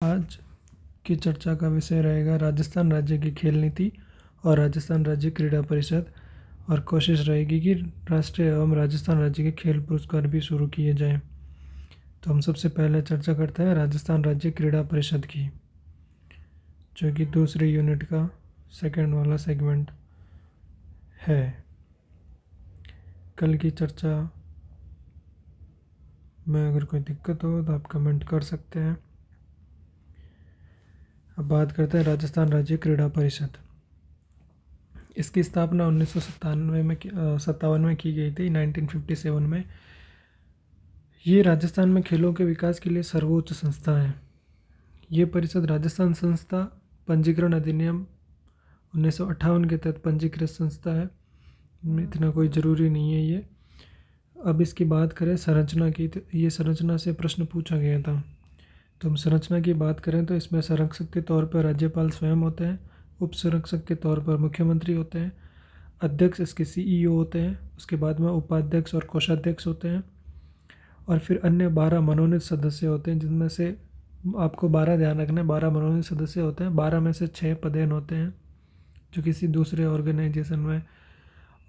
आज की चर्चा का विषय रहेगा राजस्थान राज्य की खेल नीति और राजस्थान राज्य क्रीड़ा परिषद, और कोशिश रहेगी कि राष्ट्रीय एवं राजस्थान राज्य के खेल पुरस्कार भी शुरू किए जाएं। तो हम सबसे पहले चर्चा करते हैं राजस्थान राज्य क्रीड़ा परिषद की, जो कि दूसरी यूनिट का सेकंड वाला सेगमेंट है। कल की चर्चा में अगर कोई दिक्कत हो तो आप कमेंट कर सकते हैं। अब बात करते हैं राजस्थान राज्य क्रीड़ा परिषद। इसकी स्थापना 1957 में की गई थी, 1957 में। ये राजस्थान में खेलों के विकास के लिए सर्वोच्च संस्था है। ये परिषद राजस्थान संस्था पंजीकरण अधिनियम 1958 के तहत पंजीकृत संस्था है। इतना कोई ज़रूरी नहीं है ये। अब इसकी बात करें संरचना की, तो ये संरचना से प्रश्न पूछा गया था। तो हम संरचना की बात करें तो इसमें संरक्षक के तौर पर राज्यपाल स्वयं होते हैं, उप संरक्षक के तौर पर मुख्यमंत्री होते हैं, अध्यक्ष इसके सीईओ होते हैं, उसके बाद में उपाध्यक्ष और कोषाध्यक्ष होते हैं, और फिर अन्य 12 मनोनीत सदस्य होते हैं, जिनमें से आपको 12 ध्यान रखना है। 12 मनोनीत सदस्य होते हैं, 12 में से 6 पदेन होते हैं जो किसी दूसरे ऑर्गेनाइजेशन में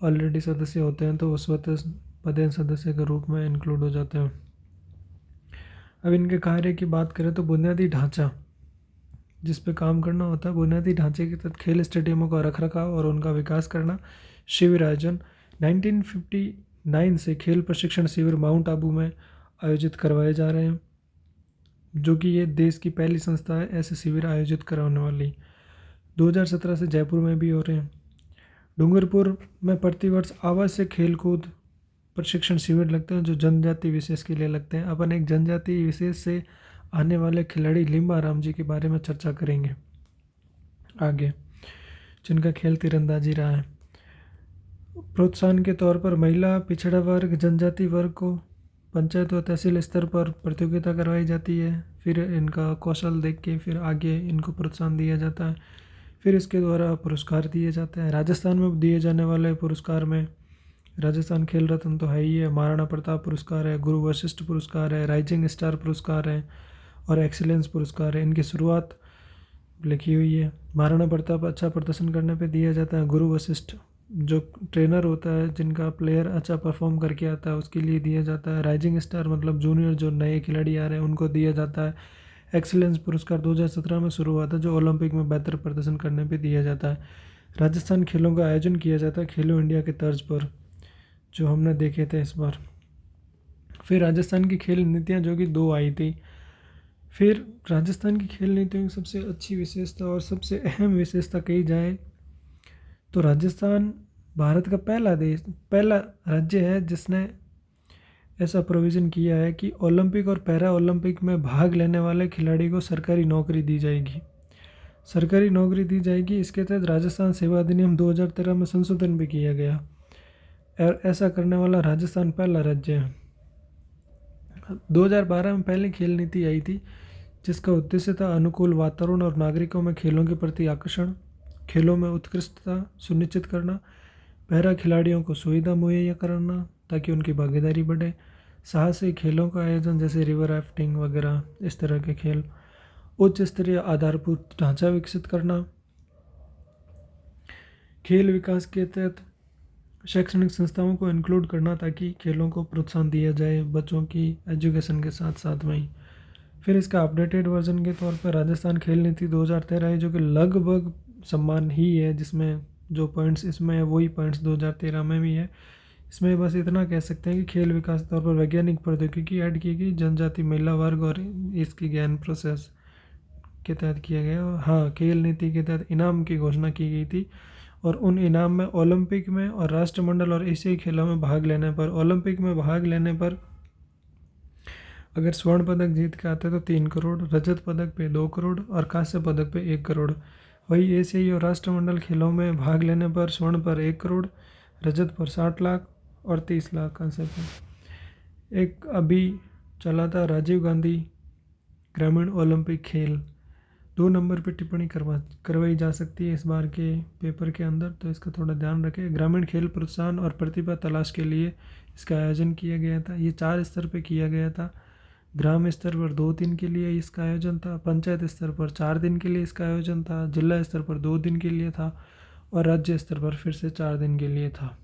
ऑलरेडी सदस्य होते हैं, तो वो स्वतः पदेन सदस्य के रूप में इंक्लूड हो जाते हैं। अब इनके कार्य की बात करें तो बुनियादी ढांचा जिस पे काम करना होता है, बुनियादी ढांचे के तहत खेल स्टेडियमों का रखरखाव और उनका विकास करना, शिविर आयोजन। 1959 से खेल प्रशिक्षण शिविर माउंट आबू में आयोजित करवाए जा रहे हैं, जो कि ये देश की पहली संस्था है ऐसे शिविर आयोजित करवाने वाली। 2017 से जयपुर में भी हो रहे हैं। डूंगरपुर में प्रतिवर्ष आवासीय खेलकूद प्रशिक्षण शिविर लगते हैं, जो जनजाति विशेष के लिए लगते हैं। अपन एक जनजाति विशेष से आने वाले खिलाड़ी लिम्बा राम जी के बारे में चर्चा करेंगे आगे, जिनका खेल तीरंदाजी रहा है। प्रोत्साहन के तौर पर महिला, पिछड़ा वर्ग, जनजाति वर्ग को पंचायत व तहसील स्तर पर प्रतियोगिता करवाई जाती है। फिर इनका कौशल देख के फिर आगे इनको प्रोत्साहन दिया जाता है। फिर इसके द्वारा पुरस्कार दिए जाते हैं। राजस्थान में दिए जाने वाले पुरस्कार में राजस्थान खेल रत्न तो है ही है, महाराणा प्रताप पुरस्कार है, गुरु वशिष्ठ पुरस्कार है, राइजिंग स्टार पुरस्कार है और एक्सीलेंस पुरस्कार है। इनकी शुरुआत लिखी हुई है। महाराणा प्रताप अच्छा प्रदर्शन करने पे दिया जाता है। गुरु वशिष्ठ जो ट्रेनर होता है, जिनका प्लेयर अच्छा परफॉर्म करके आता है, उसके लिए दिया जाता है। राइजिंग स्टार मतलब जूनियर जो नए खिलाड़ी आ रहे हैं उनको दिया जाता है। एक्सीलेंस पुरस्कार 2017 में शुरू हुआ था, जो ओलंपिक में बेहतर प्रदर्शन करने पे दिया जाता है। राजस्थान खेलों का आयोजन किया जाता है खेलो इंडिया के तर्ज पर, जो हमने देखे थे इस बार। फिर राजस्थान की खेल नीतियाँ जो कि 2 आई थी। फिर राजस्थान की खेल नीतियों की सबसे अच्छी विशेषता और सबसे अहम विशेषता कही जाए तो राजस्थान भारत का पहला राज्य है जिसने ऐसा प्रोविज़न किया है कि ओलंपिक और पैरा ओलंपिक में भाग लेने वाले खिलाड़ी को सरकारी नौकरी दी जाएगी। सरकारी नौकरी दी जाएगी। इसके तहत राजस्थान सेवा अधिनियम 2013 में संशोधन भी किया गया और ऐसा करने वाला राजस्थान पहला राज्य है। 2012 में पहली खेल नीति आई थी, जिसका उद्देश्य था अनुकूल वातावरण और नागरिकों में खेलों के प्रति आकर्षण, खेलों में उत्कृष्टता सुनिश्चित करना, पैरा खिलाड़ियों को सुविधा मुहैया कराना ताकि उनकी भागीदारी बढ़े, साहसिक खेलों का आयोजन जैसे रिवर राफ्टिंग वगैरह इस तरह के खेल, उच्च स्तरीय आधारभूत ढांचा विकसित करना, खेल विकास के तहत शैक्षणिक संस्थाओं को इंक्लूड करना ताकि खेलों को प्रोत्साहन दिया जाए बच्चों की एजुकेशन के साथ साथ में ही। फिर इसका अपडेटेड वर्जन के तौर पर राजस्थान खेल नीति 2013 है, जो कि लगभग समान ही है, जिसमें जो पॉइंट्स इसमें है वही पॉइंट्स 2013 में भी है। इसमें बस इतना कह सकते हैं कि खेल विकास के तौर पर वैज्ञानिक प्रौद्योगिकी ऐड की गई, जनजाति, महिला वर्ग और इसकी ज्ञान प्रोसेस के तहत किया गया। हाँ, खेल नीति के तहत इनाम की घोषणा की गई थी, और उन इनाम में ओलंपिक में और राष्ट्रमंडल और एशियाई खेलों में भाग लेने पर, ओलंपिक में भाग लेने पर अगर स्वर्ण पदक जीत के आते तो 3 करोड़, रजत पदक पे 2 करोड़ और कांस्य पदक पे 1 करोड़। वही एशियाई और राष्ट्रमंडल खेलों में भाग लेने पर स्वर्ण पर 1 करोड़, रजत पर 60 लाख और 30 लाख कांस्य पर। एक अभी चला था राजीव गांधी ग्रामीण ओलंपिक खेल, 2 नंबर पे टिप्पणी करवाई जा सकती है इस बार के पेपर के अंदर, तो इसका थोड़ा ध्यान रखें। ग्रामीण खेल प्रोत्साहन और प्रतिभा तलाश के लिए इसका आयोजन किया गया था। ये 4 स्तर पे किया गया था। ग्राम स्तर पर 2 दिन के लिए इसका आयोजन था, पंचायत स्तर पर 4 दिन के लिए इसका आयोजन था, जिला स्तर पर 2 दिन के लिए था और राज्य स्तर पर फिर से 4 दिन के लिए था।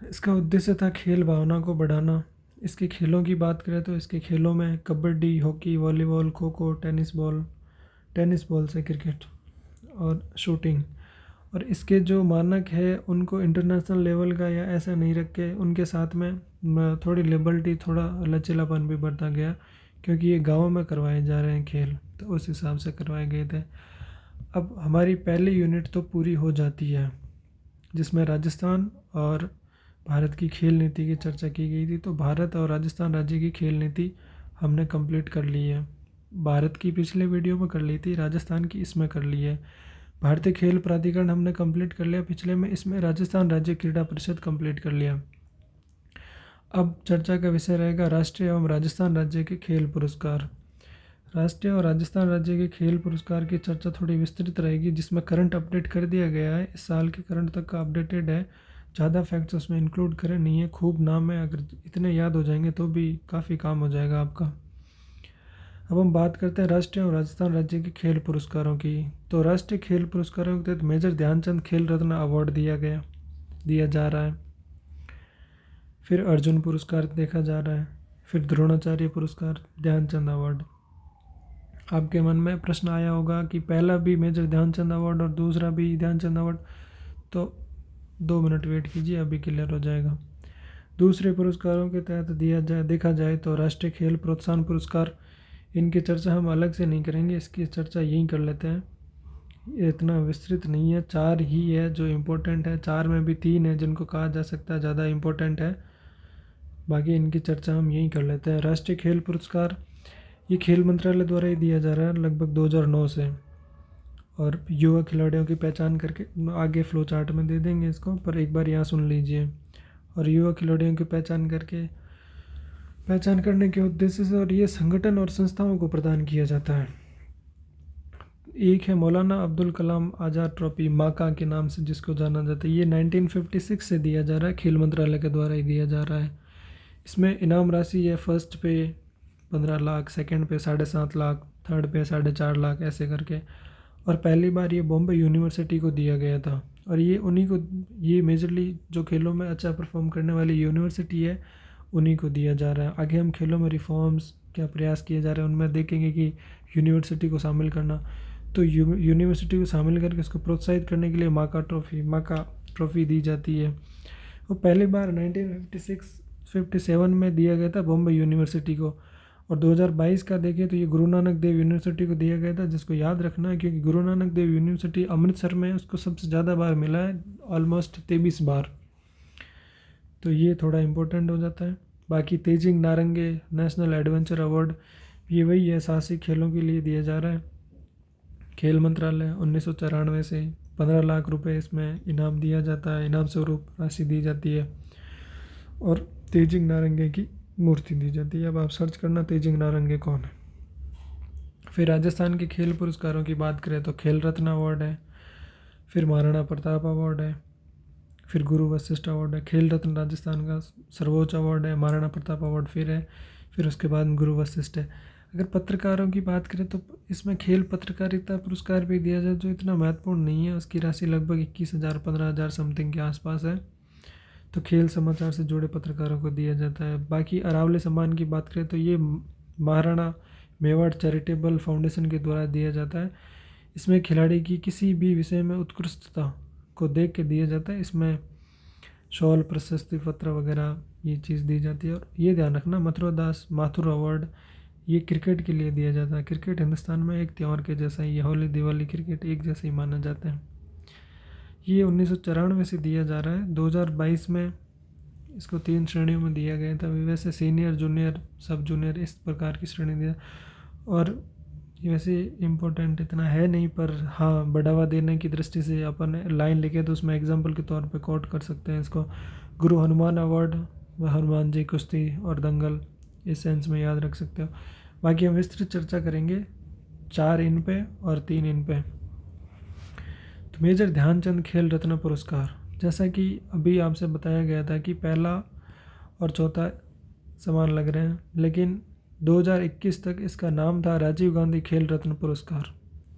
इसका उद्देश्य था खेल भावना को बढ़ाना। इसके खेलों की बात करें तो इसके खेलों में kabaddi, hockey, volleyball, kho kho, tennis ball से क्रिकेट और शूटिंग। और इसके जो मानक है उनको इंटरनेशनल लेवल का या ऐसा नहीं रख के उनके साथ में थोड़ी लिबर्टी, थोड़ा लचीलापन भी बरता गया, क्योंकि ये गाँव में करवाए जा रहे हैं खेल, तो उस हिसाब से करवाए गए थे। अब हमारी पहली यूनिट तो पूरी हो जाती है जिसमें राजस्थान और भारत की खेल नीति की चर्चा की गई थी। तो भारत और राजस्थान राज्य की खेल नीति हमने कंप्लीट कर ली है। भारत की पिछले वीडियो में कर ली थी, राजस्थान की इसमें कर ली है। भारतीय खेल प्राधिकरण हमने कंप्लीट कर लिया पिछले में, इसमें राजस्थान राज्य क्रीड़ा परिषद कंप्लीट कर लिया। अब चर्चा का विषय रहेगा राष्ट्रीय एवं राजस्थान राज्य के खेल पुरस्कार। राष्ट्रीय और राजस्थान राज्य के खेल पुरस्कार की चर्चा थोड़ी विस्तृत रहेगी, जिसमें करंट अपडेट कर दिया गया है, इस साल के करंट तक का अपडेटेड है। ज़्यादा फैक्ट्स उसमें इंक्लूड करे नहीं है, खूब नाम है, अगर इतने याद हो जाएंगे तो भी काफ़ी काम हो जाएगा आपका। अब हम बात करते हैं राष्ट्रीय और राजस्थान राज्य के खेल पुरस्कारों की। तो राष्ट्रीय खेल पुरस्कारों के तहत मेजर ध्यानचंद खेल रत्न अवार्ड दिया जा रहा है। फिर अर्जुन पुरस्कार देखा जा रहा है, फिर द्रोणाचार्य पुरस्कार, ध्यानचंद अवार्ड। आपके मन में प्रश्न आया होगा कि पहला भी मेजर ध्यानचंद अवार्ड और दूसरा भी ध्यानचंद अवार्ड, तो 2 मिनट वेट कीजिए, अभी क्लियर हो जाएगा। दूसरे पुरस्कारों के तहत देखा जाए तो राष्ट्रीय खेल प्रोत्साहन पुरस्कार, इनकी चर्चा हम अलग से नहीं करेंगे, इसकी चर्चा यहीं कर लेते हैं। ये इतना विस्तृत नहीं है, 4 ही है जो इम्पोर्टेंट है, 4 में भी 3 है जिनको कहा जा सकता है ज़्यादा इम्पोर्टेंट है, बाकी इनकी चर्चा हम यहीं कर लेते हैं। राष्ट्रीय खेल पुरस्कार ये खेल मंत्रालय द्वारा ही दिया जा रहा है लगभग 2009 से, और युवा खिलाड़ियों की पहचान करके आगे फ्लो चार्ट में दे देंगे इसको, पर एक बार यहाँ सुन लीजिए। और युवा खिलाड़ियों की पहचान करने के उद्देश्य से और ये संगठन और संस्थाओं को प्रदान किया जाता है। एक है मौलाना अब्दुल कलाम आज़ाद ट्रॉफी, माका के नाम से जिसको जाना जाता है। ये 1956 से दिया जा रहा है, खेल मंत्रालय के द्वारा ही दिया जा रहा है। इसमें इनाम राशि है फर्स्ट पे 15 लाख, सेकंड पे 7.5 लाख, थर्ड पे 4.5 लाख, ऐसे करके। और पहली बार ये बॉम्बे यूनिवर्सिटी को दिया गया था, और ये मेजरली जो खेलों में अच्छा परफॉर्म करने वाली यूनिवर्सिटी है उन्हीं को दिया जा रहा है। आगे हम खेलों में रिफॉर्म्स क्या प्रयास किए जा रहे हैं उनमें देखेंगे कि यूनिवर्सिटी को शामिल करना, तो यूनिवर्सिटी को शामिल करके उसको प्रोत्साहित करने के लिए माका ट्रॉफ़ी दी जाती है। वो पहली बार 1957 में दिया गया था बॉम्बे यूनिवर्सिटी को, और 2022 का देखें तो ये गुरु नानक देव यूनिवर्सिटी को दिया गया था, जिसको याद रखना है क्योंकि गुरु नानक देव यूनिवर्सिटी अमृतसर में उसको सबसे ज़्यादा बार मिला है, ऑलमोस्ट 23 बार, तो ये थोड़ा इम्पोर्टेंट हो जाता है। बाकी तेजिंग नारंगे नेशनल एडवेंचर अवार्ड, ये वही है, साहसिक खेलों के लिए दिया जा रहा है। खेल मंत्रालय 1994 से 15 लाख रुपए इसमें इनाम दिया जाता है, इनाम स्वरूप राशि दी जाती है, और तेजिंग नारंगे की मूर्ति दी जाती है। अब आप सर्च करना तेजिंग नारंगे कौन है। फिर राजस्थान के खेल पुरस्कारों की बात करें तो खेल रत्न अवार्ड है, फिर महाराणा प्रताप अवार्ड है, फिर गुरु वशिष्ठ अवार्ड है। खेल रत्न राजस्थान का सर्वोच्च अवार्ड है, महाराणा प्रताप अवार्ड फिर उसके बाद गुरु वशिष्ठ है। अगर पत्रकारों की बात करें तो इसमें खेल पत्रकारिता पुरस्कार भी दिया जाए, जो इतना महत्वपूर्ण नहीं है, उसकी राशि लगभग 21,000 15,000 समथिंग के आसपास है, तो खेल समाचार से जुड़े पत्रकारों को दिया जाता है। बाकी अरावली सम्मान की बात करें तो ये महाराणा मेवाड़ चैरिटेबल फाउंडेशन के द्वारा दिया जाता है। इसमें खिलाड़ी की किसी भी विषय में उत्कृष्टता को देख के दिया जाता है। इसमें शॉल, प्रशस्ति पत्र वगैरह ये चीज़ दी जाती है। और ये ध्यान रखना मथुरा दास माथुर अवार्ड ये क्रिकेट के लिए दिया जाता है। क्रिकेट हिंदुस्तान में एक त्यौहार के जैसा ही, होली दिवाली क्रिकेट एक जैसे ही माना जाता है। ये 1994 से दिया जा रहा है। 2022 में इसको 3 श्रेणियों में दिया गया था, वैसे सीनियर, जूनियर, सब जूनियर इस प्रकार की श्रेणी दिया। और ये वैसे इम्पोर्टेंट इतना है नहीं, पर हाँ बढ़ावा देने की दृष्टि से अपन लाइन लिखे तो उसमें एग्जाम्पल के तौर पे कोट कर सकते हैं इसको। गुरु हनुमान अवार्ड, व हनुमान जी कुश्ती और दंगल, इस सेंस में याद रख सकते हो। बाकी हम विस्तृत चर्चा करेंगे 4 इन पे और 3 इन पे। तो मेजर ध्यानचंद खेल रत्न पुरस्कार, जैसा कि अभी आपसे बताया गया था कि पहला और चौथा समान लग रहे हैं, लेकिन 2021 तक इसका नाम था राजीव गांधी खेल रत्न पुरस्कार।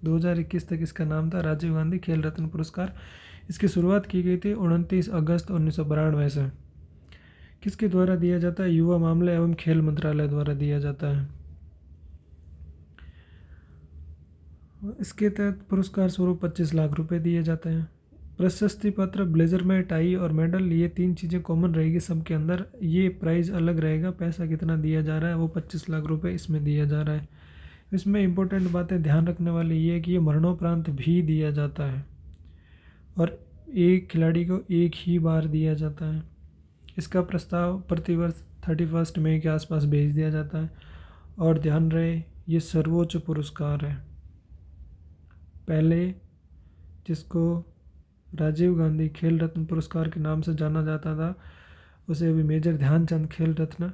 2021 तक इसका नाम था राजीव गांधी खेल रत्न पुरस्कार। इसकी शुरुआत की गई थी 29 अगस्त 1992 से। किसके द्वारा दिया जाता है? युवा मामले एवं खेल मंत्रालय द्वारा दिया जाता है। इसके तहत पुरस्कार स्वरूप 25 लाख रुपए दिए जाते हैं। प्रशस्ति पत्र, ब्लेजर में टाई और मेडल, ये 3 चीज़ें कॉमन रहेगी सबके अंदर। ये प्राइज़ अलग रहेगा। पैसा कितना दिया जा रहा है वो 25 लाख रुपए इसमें दिया जा रहा है। इसमें इम्पोर्टेंट बातें ध्यान रखने वाली ये है कि ये मरणोपरांत भी दिया जाता है और एक खिलाड़ी को एक ही बार दिया जाता है। इसका प्रस्ताव प्रतिवर्ष 31 मई के आसपास भेज दिया जाता है। और ध्यान रहे, ये सर्वोच्च पुरस्कार है। पहले जिसको राजीव गांधी खेल रत्न पुरस्कार के नाम से जाना जाता था, उसे अभी मेजर ध्यानचंद खेल रत्न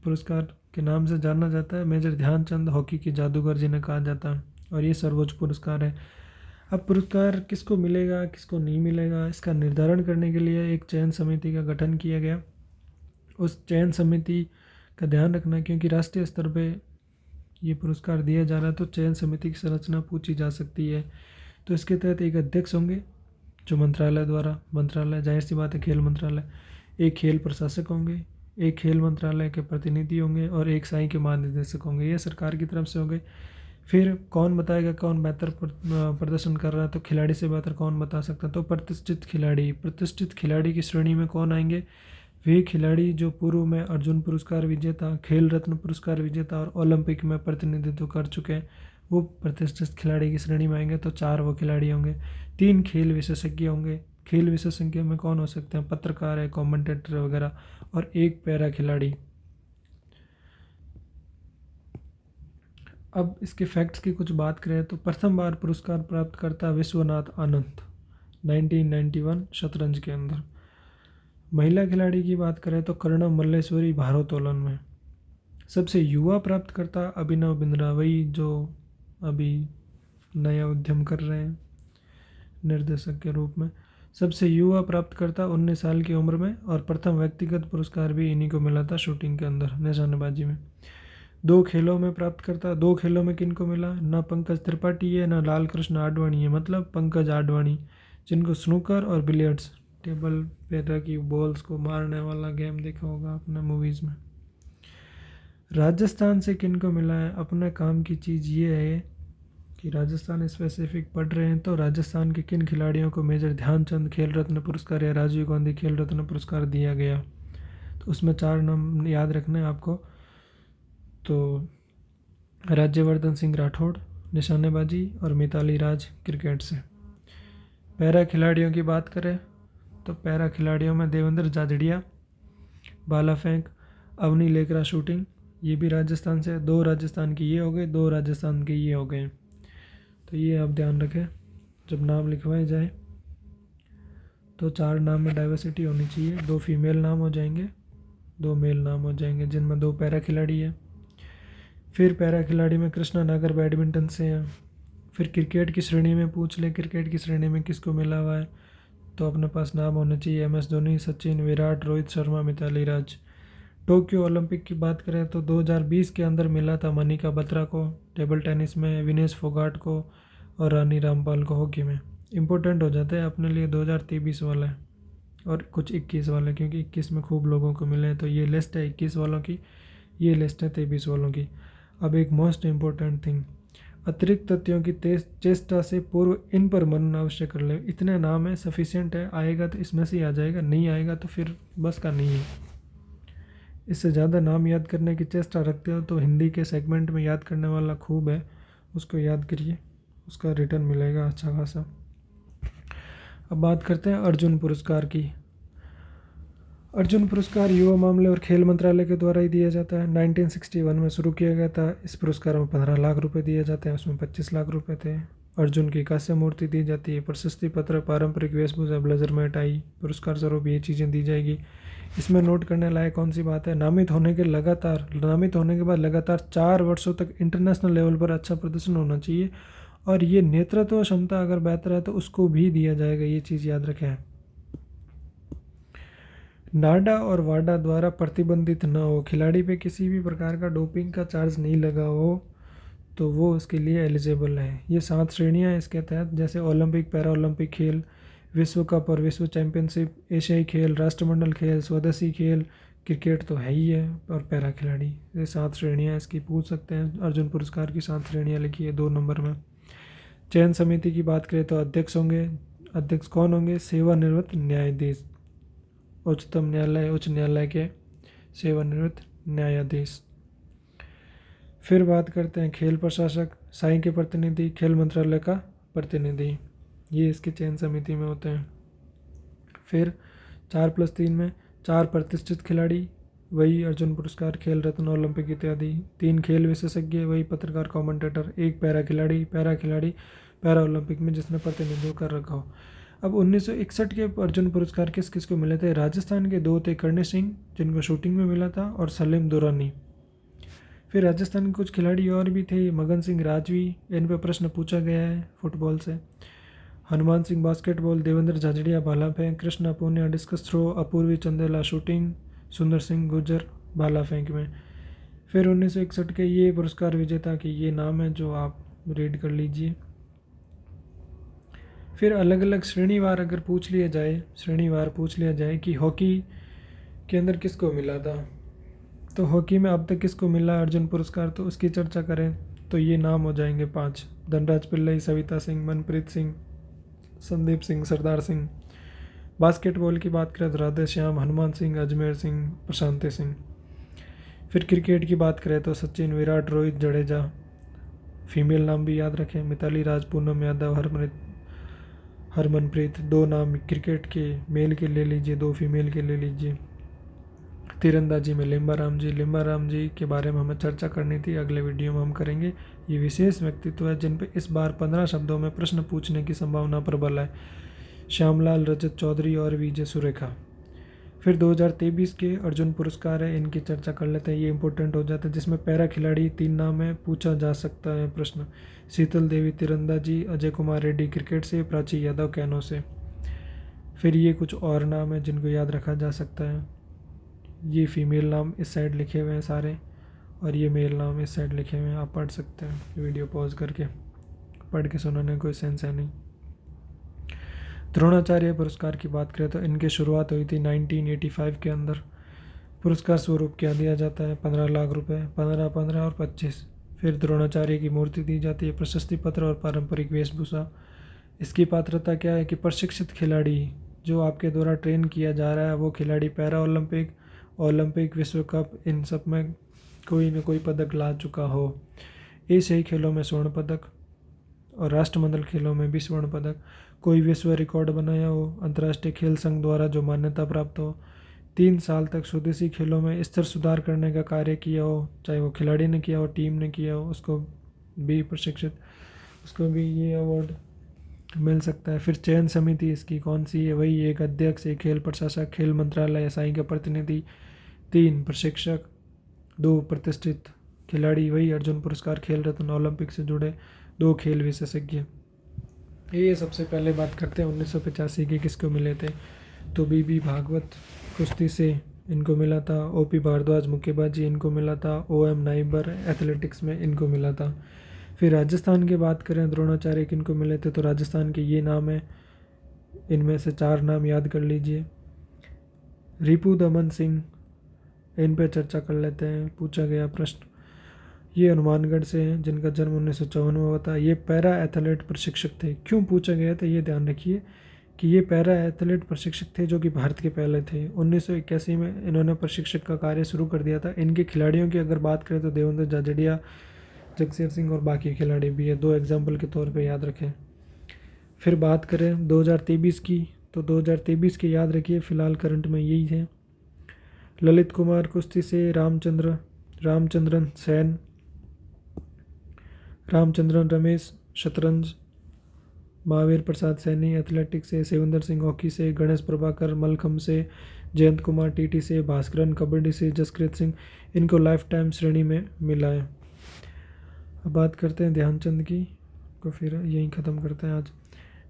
पुरस्कार के नाम से जाना जाता है। मेजर ध्यानचंद हॉकी के जादूगर जिन्हें कहा जाता है, और ये सर्वोच्च पुरस्कार है। अब पुरस्कार किसको मिलेगा, किसको नहीं मिलेगा, इसका निर्धारण करने के लिए एक चयन समिति का गठन किया गया। उस चयन समिति का ध्यान रखना, क्योंकि राष्ट्रीय स्तर पे ये पुरस्कार दिया जा रहा है, तो चयन समिति की संरचना पूछी जा सकती है। तो इसके तहत एक अध्यक्ष होंगे जो मंत्रालय जाहिर सी बात है खेल मंत्रालय, एक खेल प्रशासक होंगे, एक खेल मंत्रालय के प्रतिनिधि होंगे और एक साई के महानिदेशक होंगे। ये सरकार की तरफ से होंगे। फिर कौन बताएगा कौन बेहतर प्रदर्शन कर रहा है, तो खिलाड़ी से बेहतर कौन बता सकता है? तो प्रतिष्ठित खिलाड़ी की श्रेणी में कौन आएंगे? वे खिलाड़ी जो पूर्व में अर्जुन पुरस्कार विजेता, खेल रत्न पुरस्कार विजेता और ओलंपिक में प्रतिनिधित्व कर चुके हैं, वो प्रतिष्ठित खिलाड़ी की श्रेणी में आएंगे। तो 4 वो खिलाड़ी होंगे। 3 खेल विशेषज्ञ होंगे। खेल विशेषज्ञ में कौन हो सकते हैं? पत्रकार है, कमेंटेटर वगैरह, और एक पैरा खिलाड़ी। अब इसके फैक्ट्स की कुछ बात करें तो प्रथम बार पुरस्कार प्राप्त करता विश्वनाथ आनंद 1991 शतरंज के अंदर। महिला खिलाड़ी की बात करें तो कर्णम मल्लेश्वरी भारोत्तोलन में। सबसे युवा प्राप्तकर्ता अभिनव बिंद्रा, वही जो अभी नया उद्यम कर रहे हैं निर्देशक के रूप में। सबसे युवा प्राप्तकर्ता 19 साल की उम्र में, और प्रथम व्यक्तिगत पुरस्कार भी इन्हीं को मिला था शूटिंग के अंदर, निशानेबाजी में। 2 खेलों में प्राप्तकर्ता, 2 खेलों में किन को मिला? ना पंकज त्रिपाठी है ना लाल कृष्ण आडवाणी है, मतलब पंकज आडवाणी, जिनको स्नूकर और बिलियर्ड्स, टेबल पे रखी बॉल्स को मारने वाला गेम देखा होगा आपने मूवीज़ में। राजस्थान से किन को मिला है? अपने काम की चीज़ ये है कि राजस्थान स्पेसिफिक पढ़ रहे हैं, तो राजस्थान के किन खिलाड़ियों को मेजर ध्यानचंद खेल रत्न पुरस्कार या राजीव गांधी खेल रत्न पुरस्कार दिया गया? तो उसमें 4 नाम याद रखने हैं आपको। तो राज्यवर्धन सिंह राठौड़ निशानेबाजी और मिताली राज क्रिकेट से। पैरा खिलाड़ियों की बात करें तो पैरा खिलाड़ियों में देवेंद्र जाजड़िया भाला फेंक, अवनी लेकरा शूटिंग, ये भी राजस्थान से। 2 राजस्थान के ये हो गए, 2 राजस्थान के ये हो गए। तो ये आप ध्यान रखें जब नाम लिखवाए जाए तो 4 नाम में डाइवर्सिटी होनी चाहिए। 2 फीमेल नाम हो जाएंगे, 2 मेल नाम हो जाएंगे, जिनमें 2 पैरा खिलाड़ी हैं। फिर पैरा खिलाड़ी में कृष्णा नागर बैडमिंटन से हैं। फिर क्रिकेट की श्रेणी में पूछ ले, क्रिकेट की श्रेणी में किसको मिला हुआ है, तो अपने पास नाम होने चाहिए MS धोनी, सचिन, विराट, रोहित शर्मा, मिताली राज। टोक्यो ओलंपिक की बात करें तो 2020 के अंदर मिला था मनिका बत्रा को टेबल टेनिस में, विनेश फोगाट को और रानी रामपाल को हॉकी में। इम्पोर्टेंट हो जाता है अपने लिए 2023 वाला है और कुछ 21 वाले, क्योंकि 21 में खूब लोगों को मिले हैं। तो ये लिस्ट है 21 वालों की, ये लिस्ट है 23 वालों की। अब एक मोस्ट इम्पोर्टेंट थिंग, अतिरिक्त तथ्यों की चेष्टा से पूर्व इन पर मनन अवश्य कर ले। इतने नाम है, सफिशिएंट है, आएगा तो इसमें से ही आ जाएगा, नहीं आएगा तो फिर बस का नहीं है। इससे ज़्यादा नाम याद करने की चेष्टा रखते हो तो हिंदी के सेगमेंट में याद करने वाला खूब है, उसको याद करिए, उसका रिटर्न मिलेगा अच्छा खासा। अब बात करते हैं अर्जुन पुरस्कार की। अर्जुन पुरस्कार युवा मामले और खेल मंत्रालय के द्वारा ही दिया जाता है। 1961 में शुरू किया गया था। इस पुरस्कार में 15 लाख रुपए दिए जाते हैं, उसमें 25 लाख रुपए थे। अर्जुन की कांस्य मूर्ति दी जाती है, प्रशस्ति पत्र, पारंपरिक वेशभूषा, ब्लेजर में टाई, पुरस्कार स्वरूप ये चीज़ें दी जाएगी। इसमें नोट करने लायक कौन सी बात है, नामित होने के बाद लगातार 4 वर्षों तक इंटरनेशनल लेवल पर अच्छा प्रदर्शन होना चाहिए, और ये नेतृत्व क्षमता अगर बेहतर है तो उसको भी दिया जाएगा, ये चीज़ याद रखें। नाडा और वाडा द्वारा प्रतिबंधित न हो, खिलाड़ी पे किसी भी प्रकार का डोपिंग का चार्ज नहीं लगा हो तो वो उसके लिए एलिजिबल है। ये 7 श्रेणियाँ इसके तहत, जैसे ओलंपिक, पैरा ओलंपिक खेल, विश्व कप और विश्व चैंपियनशिप, एशियाई खेल, राष्ट्रमंडल खेल, स्वदेशी खेल, क्रिकेट तो है ही है, और पैरा खिलाड़ी। ये 7 श्रेणियाँ इसकी पूछ सकते हैं। अर्जुन पुरस्कार की 7 श्रेणियाँ लिखी है 2 नंबर में। चयन समिति की बात करें तो अध्यक्ष होंगे। अध्यक्ष कौन होंगे? सेवानिवृत्त न्यायाधीश, उच्चतम न्यायालय, उच्च न्यायालय के सेवानिवृत्त न्यायाधीश। फिर बात करते हैं खेल प्रशासक, साई के प्रतिनिधि, खेल मंत्रालय का प्रतिनिधि, ये इसकी चयन समिति में होते हैं। फिर 4+3 में 4 प्रतिष्ठित खिलाड़ी, वही अर्जुन पुरस्कार, खेल रत्न, ओलंपिक इत्यादि। 3 खेल विशेषज्ञ, वही पत्रकार, कमेंटेटर। 1 पैरा खिलाड़ी पैरा ओलंपिक में जिसने प्रतिनिधित्व कर रखा हो। अब 1961 के अर्जुन पुरस्कार किस किस को मिले थे? राजस्थान के 2 थे, कर्णी सिंह जिनको शूटिंग में मिला था, और सलीम दुरानी। फिर राजस्थान के कुछ खिलाड़ी और भी थे, मगन सिंह राजवी, इन पर प्रश्न पूछा गया है फुटबॉल से। हनुमान सिंह बास्केटबॉल, देवेंद्र झाझड़िया भाला फेंक, Krishna Poonia discus throw, Apurvi Chandela shooting, Sundar Singh Gurjar भाला फेंक में। फिर 1961 के ये पुरस्कार विजेता के ये नाम है जो आप रीड कर लीजिए। फिर अलग अलग श्रेणीवार अगर पूछ लिया जाए कि हॉकी के अंदर किसको मिला था, तो हॉकी में अब तक किसको मिला अर्जुन पुरस्कार, तो उसकी चर्चा करें तो ये नाम हो जाएंगे 5: धनराज पिल्लई, सविता सिंह, मनप्रीत सिंह, संदीप सिंह, सरदार सिंह। बास्केटबॉल की बात करें तो राधे श्याम, हनुमान सिंह, अजमेर सिंह, प्रशांति सिंह। फिर क्रिकेट की बात करें तो सचिन, विराट, रोहित, जडेजा। फीमेल नाम भी याद रखें, मिताली राज, पूनम यादव, हरमनप्रीत। 2 नाम क्रिकेट के मेल के ले लीजिए, 2 फीमेल के ले लीजिए। तीरंदाजी में लिम्बा राम जी के बारे में हमें चर्चा करनी थी, अगले वीडियो में हम करेंगे। ये विशेष व्यक्तित्व है जिन पे इस बार 15 शब्दों में प्रश्न पूछने की संभावना प्रबल है। श्यामलाल, रजत चौधरी और विजय सुरेखा। फिर 2023 के अर्जुन पुरस्कार है, इनकी चर्चा कर लेते हैं, ये इंपॉर्टेंट हो जाता है, जिसमें पैरा खिलाड़ी 3 नाम है, पूछा जा सकता है प्रश्न। शीतल देवी तीरंदाजी, अजय कुमार रेड्डी क्रिकेट से, प्राची यादव कैनो से। फिर ये कुछ और नाम है जिनको याद रखा जा सकता है। ये फीमेल नाम इस साइड लिखे हुए हैं सारे, और ये मेल नाम इस साइड लिखे हुए हैं, आप पढ़ सकते हैं वीडियो पॉज करके, पढ़ के सुनाने कोई सेंस है नहीं। द्रोणाचार्य पुरस्कार की बात करें तो इनकी शुरुआत हुई थी 1985 के अंदर। पुरस्कार स्वरूप क्या दिया जाता है? 15 लाख रुपए, 15, 15 और 25। फिर द्रोणाचार्य की मूर्ति दी जाती है, प्रशस्ति पत्र और पारंपरिक वेशभूषा। इसकी पात्रता क्या है कि प्रशिक्षित खिलाड़ी जो आपके द्वारा ट्रेन किया जा रहा है वो खिलाड़ी पैरा ओलंपिक, ओलंपिक, विश्व कप, इन सब में कोई न कोई पदक ला चुका हो। एशियाई खेलों में स्वर्ण पदक और राष्ट्रमंडल खेलों में भी स्वर्ण पदक, कोई विश्व रिकॉर्ड बनाया हो, अंतर्राष्ट्रीय खेल संघ द्वारा जो मान्यता प्राप्त हो, 3 साल तक स्वदेशी खेलों में स्तर सुधार करने का कार्य किया हो, चाहे वो खिलाड़ी ने किया हो, टीम ने किया हो, उसको भी उसको भी ये अवार्ड मिल सकता है। फिर चयन समिति इसकी कौन सी है? वही एक अध्यक्ष, एक खेल प्रशासक, खेल मंत्रालय, साई का प्रतिनिधि, 3 प्रशिक्षक, 2 प्रतिष्ठित खिलाड़ी, वही अर्जुन पुरस्कार, खेल रत्न, ओलंपिक से जुड़े 2 खेल विशेषज्ञ। ये सबसे पहले बात करते हैं 1985 के किसको मिले थे, तो बीबी भागवत कुश्ती से इनको मिला था, ओपी भारद्वाज मुक्केबाजी इनको मिला था, ओएम नाइबर एथलेटिक्स में इनको मिला था। फिर राजस्थान की बात करें द्रोणाचार्य किनको मिले थे, तो राजस्थान के ये नाम है, इनमें से 4 नाम याद कर लीजिए। रिपू दमन सिंह, इन पर चर्चा कर लेते हैं, पूछा गया प्रश्न। ये हनुमानगढ़ से हैं जिनका जन्म 1954 में हुआ था। ये पैरा एथलेट प्रशिक्षक थे। क्यों पूछा गया था ये ध्यान रखिए कि ये पैरा एथलेट प्रशिक्षक थे जो कि भारत के पहले थे। 1981 में इन्होंने प्रशिक्षक का कार्य शुरू कर दिया था। इनके खिलाड़ियों की अगर बात करें तो देवेंद्र झाझड़िया, जगसीर सिंह और बाकी खिलाड़ी भी है, 2 एग्जाम्पल के तौर पर याद रखें। फिर बात करें 2023 की, तो 2023 के याद रखिए, फ़िलहाल करंट में यही है। ललित कुमार कुश्ती से, रामचंद्रन सैन, रामचंद्रन रमेश शतरंज, महावीर प्रसाद सैनी एथलेटिक्स से, सेविंदर सिंह हॉकी से, गणेश प्रभाकर मलखम्ब से, जयंत कुमार टीटी से, भास्करन कबड्डी से, जसकृत सिंह इनको लाइफ टाइम श्रेणी में मिला है। अब बात करते हैं ध्यानचंद की, को फिर यहीं ख़त्म करते हैं आज।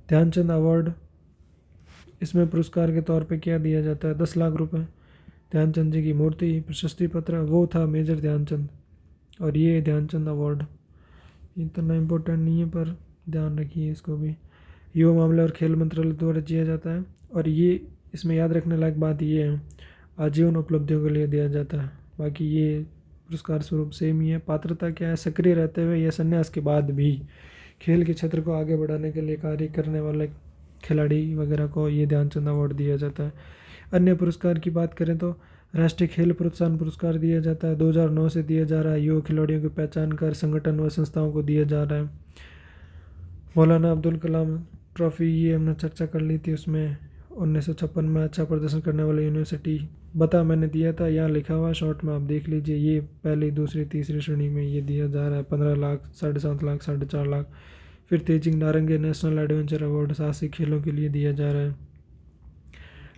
ध्यानचंद अवार्ड इसमें पुरस्कार के तौर पे क्या दिया जाता है? 10 लाख रुपए, ध्यानचंद जी की मूर्ति, प्रशस्ति पत्र, वो था मेजर ध्यानचंद, और ये ध्यानचंद अवार्ड। इतना इम्पोर्टेंट नहीं है पर ध्यान रखिए इसको भी। युवा मामले और खेल मंत्रालय द्वारा दिया जाता है, और ये इसमें याद रखने लायक बात ये है, आजीवन उपलब्धियों के लिए दिया जाता है। बाकी ये पुरस्कार स्वरूप सेम ही है। पात्रता क्या है? सक्रिय रहते हुए या संन्यास के बाद भी खेल के क्षेत्र को आगे बढ़ाने के लिए कार्य करने वाले खिलाड़ी वगैरह को ये ध्यानचंद अवार्ड दिया जाता है। अन्य पुरस्कार की बात करें तो राष्ट्रीय खेल प्रोत्साहन पुरस्कार दिया जाता है, 2009 से दिया जा रहा है। युवा खिलाड़ियों की पहचान कर संगठन व संस्थाओं को दिया जा रहा है। मौलाना अब्दुल कलाम ट्रॉफी, ये हमने चर्चा कर ली थी, उसमें 1956 में अच्छा प्रदर्शन करने वाली यूनिवर्सिटी बता मैंने दिया था, यहाँ लिखा हुआ शॉर्ट में आप देख लीजिए। ये पहली, दूसरी, तीसरी श्रेणी में ये दिया जा रहा है। 15 लाख, 7.5 लाख, 4.5 लाख। फिर तेजिंग नारंगे नेशनल एडवेंचर अवार्ड साहसिक खेलों के लिए दिया जा रहा है।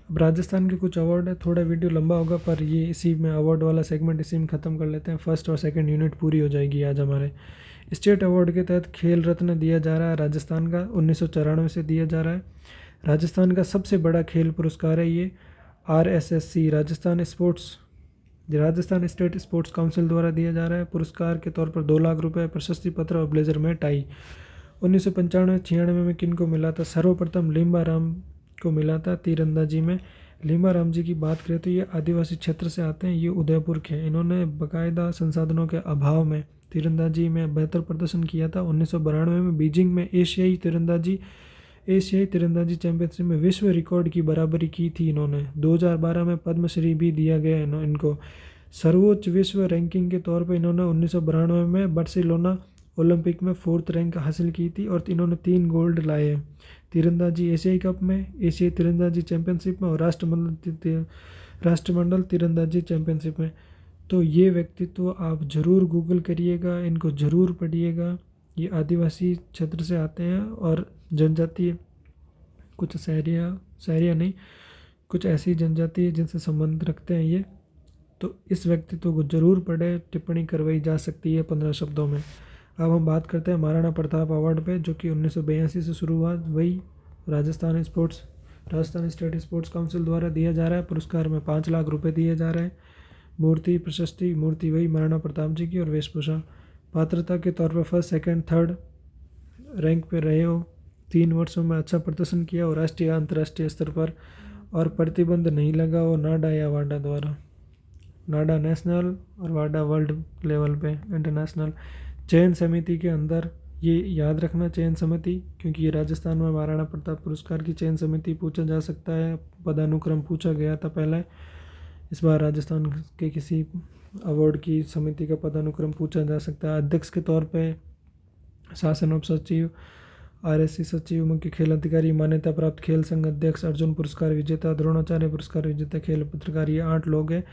अब राजस्थान के कुछ अवार्ड है, थोड़ा वीडियो लंबा होगा पर ये इसी में अवार्ड वाला सेगमेंट इसी में ख़त्म कर लेते हैं। फर्स्ट और सेकंड यूनिट पूरी हो जाएगी आज हमारे। स्टेट अवार्ड के तहत खेल रत्न दिया जा रहा है राजस्थान का, 1994 से दिया जा रहा है। राजस्थान का सबसे बड़ा खेल पुरस्कार है ये, RSSC Rajasthan state sports council द्वारा दिया जा रहा है। पुरस्कार के तौर पर 2 लाख रुपए, प्रशस्ति पत्र और ब्लेजर में टाई। 1995-96 में किन को मिला था? सर्वप्रथम लिम्बा राम को मिला था तीरंदाजी में। लिम्बा राम जी की बात करें तो ये आदिवासी क्षेत्र से आते हैं, ये उदयपुर के। इन्होंने बाकायदा संसाधनों के अभाव में तीरंदाजी में बेहतर प्रदर्शन किया था। 1992 में बीजिंग में एशियाई तीरंदाजी चैंपियनशिप में विश्व रिकॉर्ड की बराबरी की थी इन्होंने। 2012 में पद्मश्री भी दिया गया इनको। सर्वोच्च विश्व रैंकिंग के तौर पर इन्होंने 1992 में बार्सिलोना ओलंपिक में 4th रैंक हासिल की थी, और इन्होंने 3 गोल्ड लाए हैं तीरंदाजी एशियाई कप में, एशियाई तीरंदाजी चैंपियनशिप में, और राष्ट्रमंडल तीरंदाजी चैंपियनशिप में। तो ये व्यक्तित्व आप ज़रूर गूगल करिएगा, इनको ज़रूर पढ़िएगा। ये आदिवासी क्षेत्र से आते हैं और जनजातीय, कुछ शहरिया नहीं, कुछ ऐसी जनजाति जिनसे संबंध रखते हैं ये। तो इस व्यक्तित्व को ज़रूर पढ़े, टिप्पणी करवाई जा सकती है 15 शब्दों में। अब हम बात करते हैं महाराणा प्रताप अवार्ड पे, जो कि 1982 से शुरू हुआ। वही राजस्थान स्टेट स्पोर्ट्स काउंसिल द्वारा दिया जा रहा है। पुरस्कार में 5 लाख रुपए दिए जा रहे हैं। मूर्ति वही महाराणा प्रताप जी की, और वेशभूषा। पात्रता के तौर पर फर्स्ट, सेकंड, थर्ड रैंक पे रहे हो, 3 वर्षों में अच्छा प्रदर्शन किया हो राष्ट्रीय अंतर्राष्ट्रीय स्तर पर, और प्रतिबंध नहीं लगा हो नाडा या वाडा द्वारा। नाडा नेशनल और वाडा वर्ल्ड लेवल पे इंटरनेशनल। चयन समिति के अंदर, ये याद रखना चयन समिति, क्योंकि ये राजस्थान में महाराणा प्रताप पुरस्कार की चयन समिति पूछा जा सकता है। पदानुक्रम पूछा गया था पहले, इस बार राजस्थान के किसी अवार्ड की समिति का पदानुक्रम पूछा जा सकता है। अध्यक्ष के तौर पे शासन उप सचिव, RSC सचिव, मुख्य खेल अधिकारी, मान्यता प्राप्त खेल संघ अध्यक्ष, अर्जुन पुरस्कार विजेता, द्रोणाचार्य पुरस्कार विजेता खेल पत्रकार, ये 8 लोग हैं।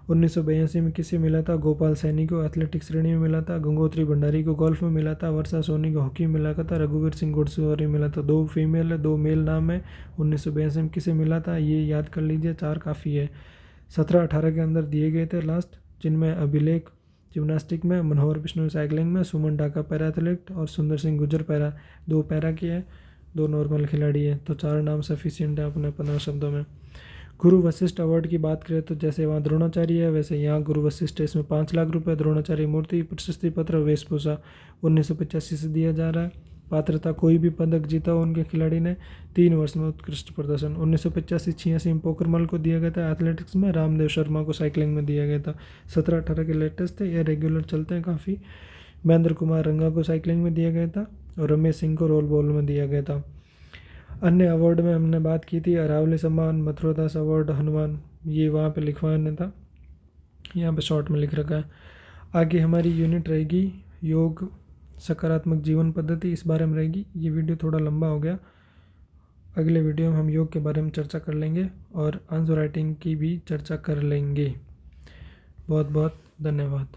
1982 में किसे मिला था? गोपाल सैनी को एथलेटिक्स श्रेणी में मिला था। गंगोत्री भंडारी को गोल्फ में मिला था। वर्षा सोनी को हॉकी में मिला था। रघुवीर सिंह घुड़सवारी में मिला था। 2 फीमेल है, 2 मेल नाम है। 1982 में किसे मिला था? ये याद कर लीजिए, 4 काफ़ी है। 17-18 के अंदर दिए गए थे लास्ट, जिनमें अभिलेख जिम्नास्टिक में, मनोहर बिश्नोई साइकिलिंग में, सुमन ढाका पैरा एथलीट, और सुंदर सिंह गुजर पैरा। 2 पैरा के हैं, 2 नॉर्मल खिलाड़ी हैं। तो 4 नाम सफिशिएंट है अपने 15 शब्दों में। गुरु वशिष्ठ अवार्ड की बात करें तो जैसे वहाँ द्रोणाचार्य है, वैसे यहाँ गुरु वशिष्ठ है। इसमें 5 लाख रुपए, द्रोणाचार्य मूर्ति, प्रशस्ति पत्र, वेशभूषा 1985 से दिया जा रहा है। पात्रता, कोई भी पदक जीता हो उनके खिलाड़ी ने, 3 वर्ष में उत्कृष्ट प्रदर्शन। 1985-86 में पोखरमल को दिया गया था एथलेटिक्स में, रामदेव शर्मा को साइकिलिंग में दिया गया था। 17-18 के लेटेस्ट थे, ये रेगुलर चलते हैं काफ़ी। महेंद्र कुमार रंगा को साइकिलिंग में दिया गया था, और रमेश सिंह को रोल बॉल में दिया गया था। अन्य अवार्ड में हमने बात की थी, अरावली सम्मान, मथुरादास अवार्ड, हनुमान, ये वहाँ पे लिखवाना था, यहाँ पे शॉर्ट में लिख रखा है। आगे हमारी यूनिट रहेगी योग सकारात्मक जीवन पद्धति, इस बारे में रहेगी। ये वीडियो थोड़ा लंबा हो गया, अगले वीडियो में हम योग के बारे में चर्चा कर लेंगे और आंसर राइटिंग की भी चर्चा कर लेंगे। बहुत बहुत धन्यवाद।